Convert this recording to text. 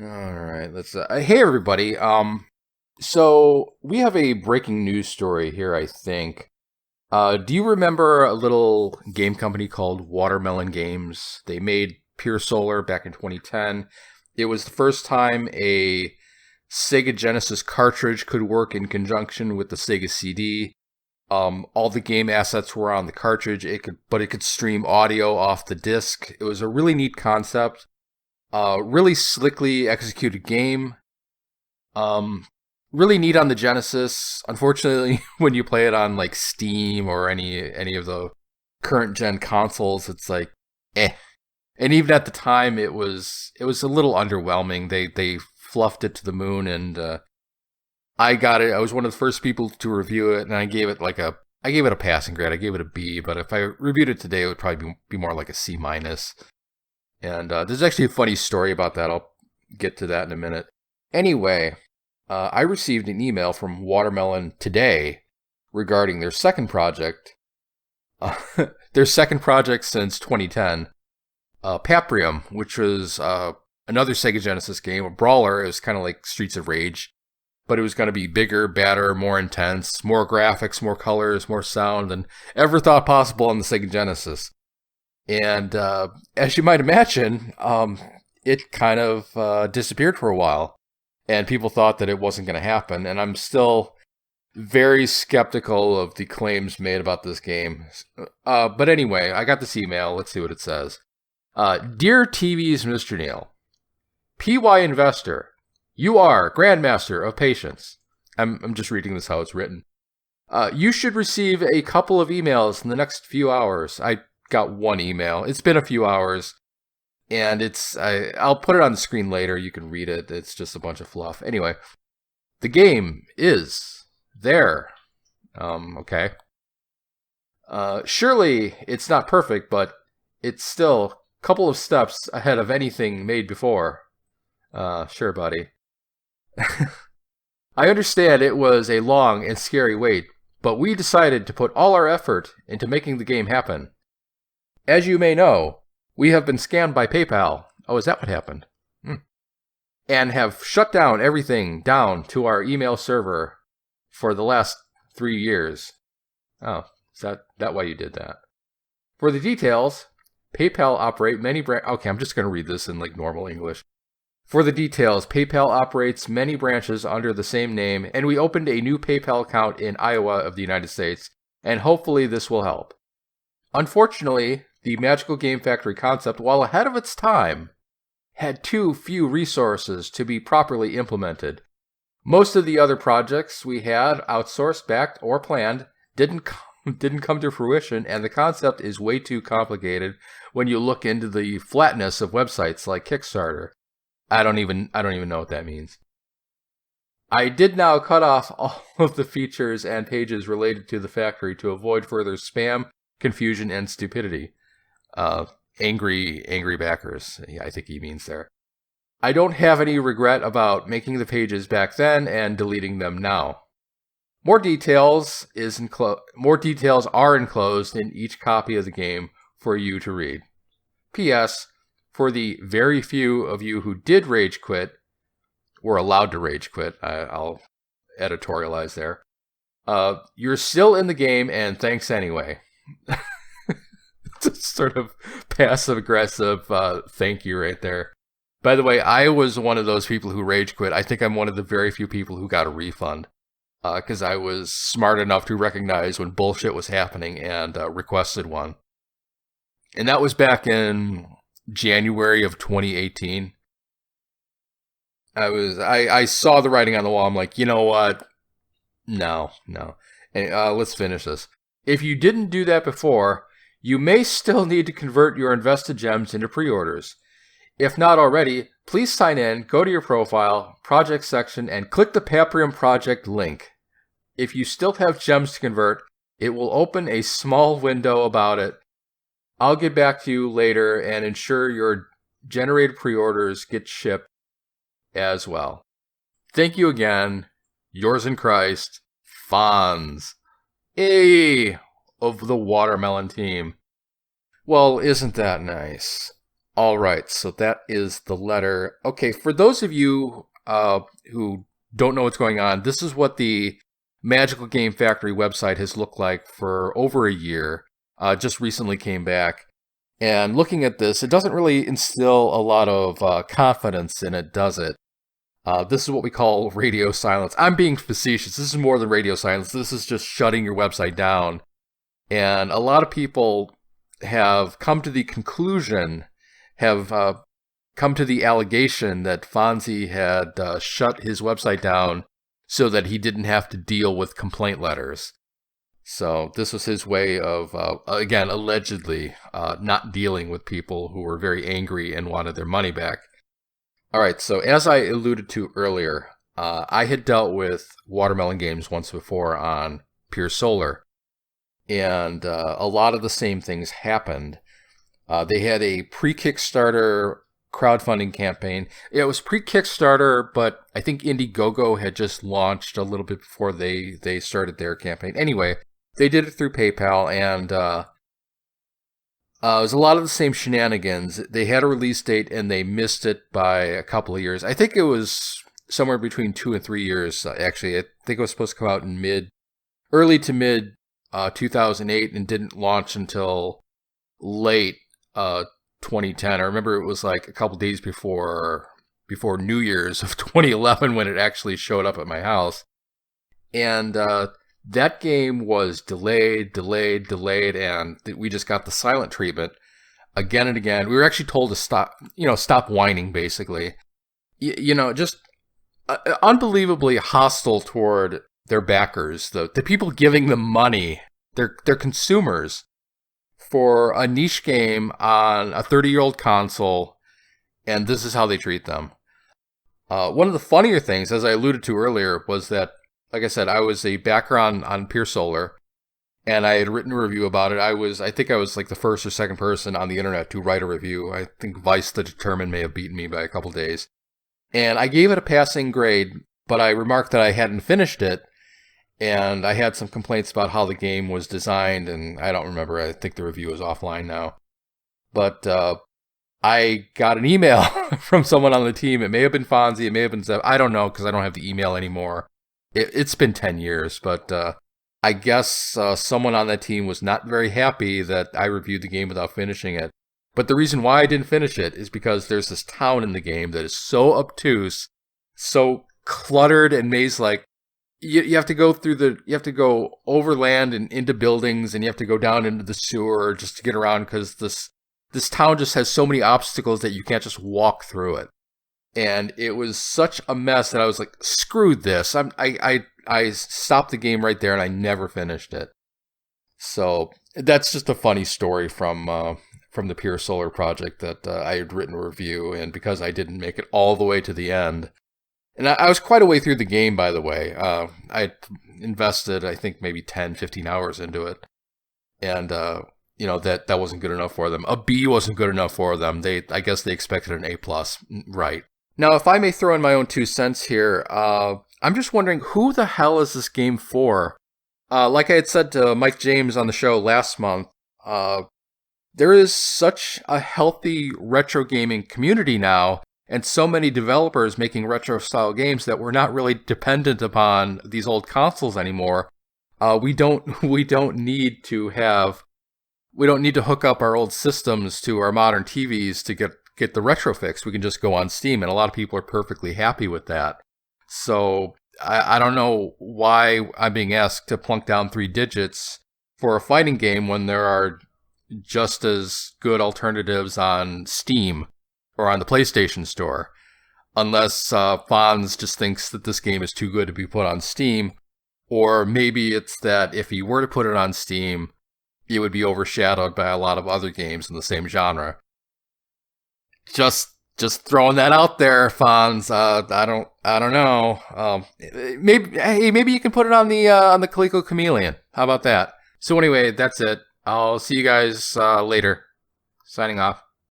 All right, let's. Hey, everybody. So we have a breaking news story here. I think. Do you remember a little game company called Watermelon Games? They made Pure Solar back in 2010. It was the first time a Sega Genesis cartridge could work in conjunction with the Sega CD. All the game assets were on the cartridge. But it could stream audio off the disc. It was a really neat concept. Really slickly executed game. Um, really neat on the Genesis. Unfortunately, when you play it on like Steam or any of the current gen consoles, it's like eh. And even at the time, it was a little underwhelming. They fluffed it to the moon, and I got it. I was one of the first people to review it, and I gave it a passing grade. I gave it a B. But if I reviewed it today, it would probably be more like a C minus. And there's actually a funny story about that. I'll get to that in a minute. Anyway, I received an email from Watermelon today regarding their second project. Their second project since 2010, Paprium, which was another Sega Genesis game, a brawler. It was kind of like Streets of Rage, but it was going to be bigger, badder, more intense, more graphics, more colors, more sound than ever thought possible on the Sega Genesis. And as you might imagine, it kind of disappeared for a while. And people thought that it wasn't going to happen. And I'm still very skeptical of the claims made about this game. But anyway, I got this email. Let's see what it says. Dear TV's Mr. Neil, PY Investor, you are Grandmaster of Patience. I'm just reading this how it's written. You should receive a couple of emails in the next few hours. I got one email. It's been a few hours, and I'll put it on the screen later. You can read it. It's just a bunch of fluff. Anyway, the game is there. Okay. Surely it's not perfect, but it's still a couple of steps ahead of anything made before. Sure, buddy. I understand it was a long and scary wait, but we decided to put all our effort into making the game happen. As you may know, we have been scammed by PayPal. Oh, is that what happened? And have shut down everything down to our email server for the last 3 years. Oh, is that why you did that? For the details, PayPal operate many Okay, I'm just going to read this in like normal English. For the details, PayPal operates many branches under the same name, and we opened a new PayPal account in Iowa of the United States, and hopefully this will help. Unfortunately, the Magical Game Factory concept, while ahead of its time, had too few resources to be properly implemented. Most of the other projects we had outsourced, backed, or planned didn't come to fruition, and the concept is way too complicated when you look into the flatness of websites like Kickstarter. I don't even know what that means. I did now cut off all of the features and pages related to the factory to avoid further spam, confusion, and stupidity. Angry backers, I think he means there. I don't have any regret about making the pages back then and deleting them now. More details are enclosed in each copy of the game for you to read. P.S. For the very few of you who did rage quit, were allowed to rage quit, I'll editorialize there. You're still in the game, and thanks anyway. It's sort of passive-aggressive thank you right there. By the way, I was one of those people who rage quit. I think I'm one of the very few people who got a refund. Because I was smart enough to recognize when bullshit was happening and requested one. And that was back in January of 2018. I saw the writing on the wall. I'm like, you know what? No. And, let's finish this. If you didn't do that before, you may still need to convert your invested gems into pre-orders. If not already, please sign in, go to your profile, project section, and click the Paprium project link. If you still have gems to convert, it will open a small window about it. I'll get back to you later and ensure your generated pre-orders get shipped as well. Thank you again. Yours in Christ, Fonz. Of the Watermelon team. Well, isn't that nice? All right, so that is the letter. Okay, for those of you who don't know what's going on, this is what the Magical Game Factory website has looked like for over a year. Just recently came back. And looking at this, it doesn't really instill a lot of confidence in it, does it? This is what we call radio silence. I'm being facetious. This is more than radio silence. This is just shutting your website down. And a lot of people have come to the conclusion, have come to the allegation that Fonzie had shut his website down so that he didn't have to deal with complaint letters. So this was his way of, again, allegedly not dealing with people who were very angry and wanted their money back. All right, so as I alluded to earlier, I had dealt with Watermelon Games once before on Pure Solar, and a lot of the same things happened. They had a pre-Kickstarter crowdfunding campaign. It was pre-Kickstarter, but I think Indiegogo had just launched a little bit before they started their campaign. Anyway, they did it through PayPal, and it was a lot of the same shenanigans. They had a release date, and they missed it by a couple of years. I think it was somewhere between 2 and 3 years, actually. I think it was supposed to come out in early to mid 2008, and didn't launch until late 2010. I remember it was like a couple days before New Year's of 2011 when it actually showed up at my house. And that game was delayed, and we just got the silent treatment again and again. We were actually told to stop whining, basically. Just unbelievably hostile toward their backers, the people giving them money, their consumers, for a niche game on a 30-year-old console, and this is how they treat them. One of the funnier things, as I alluded to earlier, was that, like I said, I was a backer on Pure Solar, and I had written a review about it. I think I was like the first or second person on the internet to write a review. I think Vice the Determined may have beaten me by a couple days. And I gave it a passing grade, but I remarked that I hadn't finished it, and I had some complaints about how the game was designed, and I don't remember. I think the review is offline now. But I got an email from someone on the team. It may have been Fonzie, it may have been Zeb. I don't know, because I don't have the email anymore. It's been 10 years, but I guess someone on that team was not very happy that I reviewed the game without finishing it. But the reason why I didn't finish it is because there's this town in the game that is so obtuse, so cluttered and maze-like. You have to go overland and into buildings, and you have to go down into the sewer just to get around, because this town just has so many obstacles that you can't just walk through it. And it was such a mess that I was like, screw this. I stopped the game right there, and I never finished it. So that's just a funny story from the Pure Solar project that I had written a review, and because I didn't make it all the way to the end. And I was quite a way through the game, by the way. I invested, I think, maybe 10, 15 hours into it. And, that wasn't good enough for them. A B wasn't good enough for them. I guess they expected an A+. Right. Now, if I may throw in my own 2 cents here, I'm just wondering, who the hell is this game for? Like I had said to Mike James on the show last month, there is such a healthy retro gaming community now, and so many developers making retro-style games that we're not really dependent upon these old consoles anymore. We don't need to hook up our old systems to our modern TVs to get the retro fix. We can just go on Steam, and a lot of people are perfectly happy with that. So I don't know why I'm being asked to plunk down 3 digits for a fighting game when there are just as good alternatives on Steam or on the PlayStation Store, unless Fonz just thinks that this game is too good to be put on Steam, or maybe it's that if he were to put it on Steam, it would be overshadowed by a lot of other games in the same genre. Just throwing that out there, Fonz. I don't know. Maybe you can put it on the Coleco Chameleon. How about that? So anyway, that's it. I'll see you guys later. Signing off.